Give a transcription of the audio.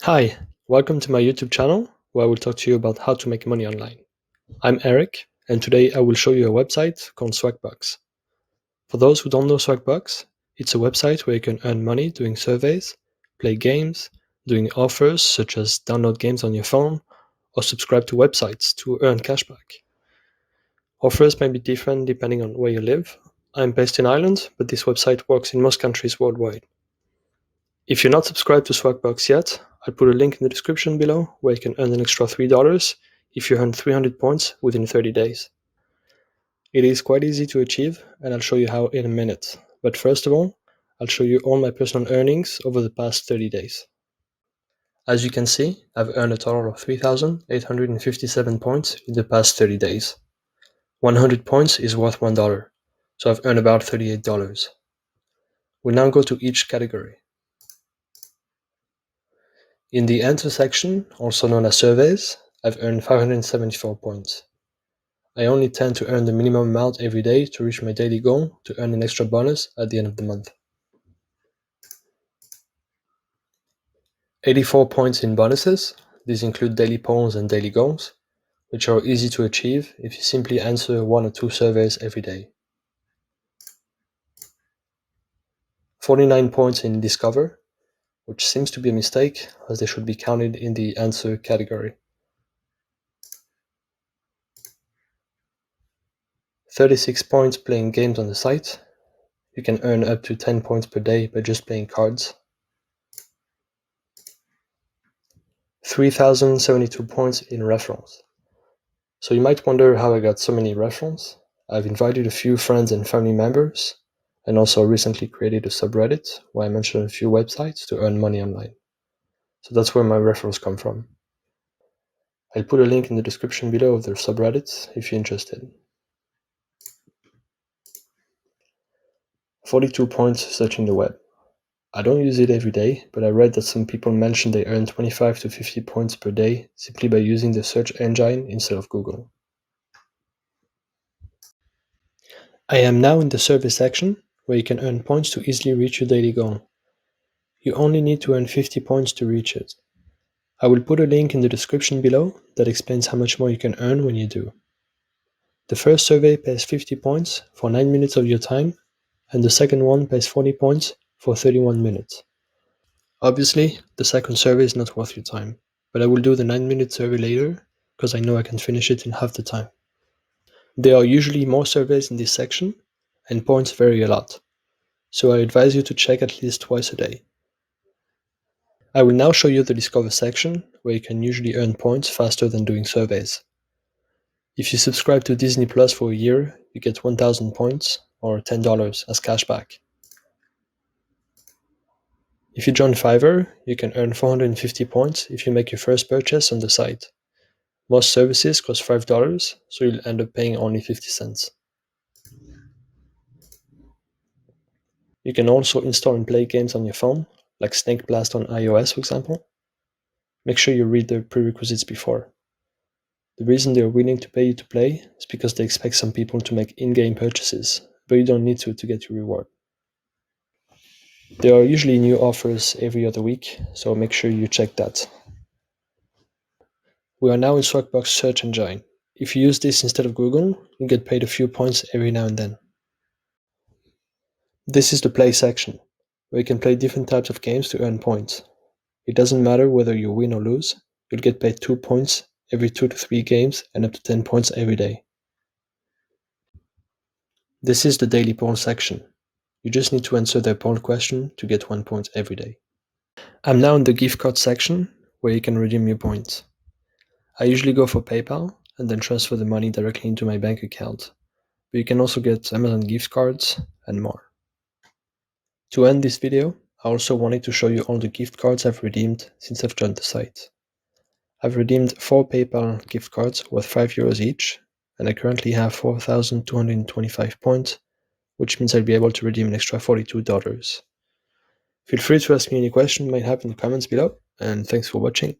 Hi, welcome to my YouTube channel where I will talk to you about how to make money online. I'm Eric, and today I will show you a website called Swagbucks. For those who don't know Swagbucks, it's a website where you can earn money doing surveys, play games, doing offers such as download games on your phone, or subscribe to websites to earn cashback. Offers may be different depending on where you live. I'm based in Ireland, but this website works in most countries worldwide. If you're not subscribed to Swagbucks yet, I'll put a link in the description below where you can earn an extra $3 if you earn 300 points within 30 days. It is quite easy to achieve, and I'll show you how in a minute. But first of all, I'll show you all my personal earnings over the past 30 days. As you can see, I've earned a total of 3,857 points in the past 30 days. 100 points is worth $1, so I've earned about $38. We'll now go to each category. In the answer section, also known as surveys, I've earned 574 points. I only tend to earn the minimum amount every day to reach my daily goal to earn an extra bonus at the end of the month. 84 points in bonuses. These include daily polls and daily goals, which are easy to achieve if you simply answer 1 or 2 surveys every day. 49 points in discover, which seems to be a mistake as they should be counted in the answer category. 36 points playing games on the site. You can earn up to 10 points per day by just playing cards. 3,072 points in referrals. So you might wonder how I got so many referrals. I've invited a few friends and family members, and also recently created a subreddit where I mention a few websites to earn money online. So that's where my referrals come from. I'll put a link in the description below of their subreddit if you're interested. 42 points searching the web. I don't use it every day, but I read that some people mentioned they earn 25 to 50 points per day simply by using the search engine instead of Google. I am now in the survey section, where you can earn points to easily reach your daily goal. You only need to earn 50 points to reach it. I will put a link in the description below that explains how much more you can earn when you do. The first survey pays 50 points for 9 minutes of your time, and the second one pays 40 points for 31 minutes. Obviously, the second survey is not worth your time, but I will do the 9-minute survey later because I know I can finish it in half the time. There are usually more surveys in this section, and points vary a lot, so I advise you to check at least twice a day. I will now show you the Discover section, where you can usually earn points faster than doing surveys. If you subscribe to Disney Plus for a year, you get 1,000 points, or $10 as cashback. If you join Fiverr, you can earn 450 points if you make your first purchase on the site. Most services cost $5, so you'll end up paying only 50 cents. You can also install and play games on your phone, like Snake Blast on iOS, for example. Make sure you read the prerequisites before. The reason they are willing to pay you to play is because they expect some people to make in-game purchases, but you don't need to get your reward. There are usually new offers every other week, so make sure you check that. We are now in Swagbucks search engine. If you use this instead of Google, you get paid a few points every now and then. This is the play section, where you can play different types of games to earn points. It doesn't matter whether you win or lose, you'll get paid 2 points every 2 to 3 games and up to 10 points every day. This is the daily poll section. You just need to answer their poll question to get 1 point every day. I'm now in the gift card section, where you can redeem your points. I usually go for PayPal and then transfer the money directly into my bank account, but you can also get Amazon gift cards and more. To end this video, I also wanted to show you all the gift cards I've redeemed since I've joined the site. I've redeemed 4 PayPal gift cards worth €5 each, and I currently have 4,225 points, which means I'll be able to redeem an extra $42. Feel free to ask me any question you might have in the comments below, and thanks for watching.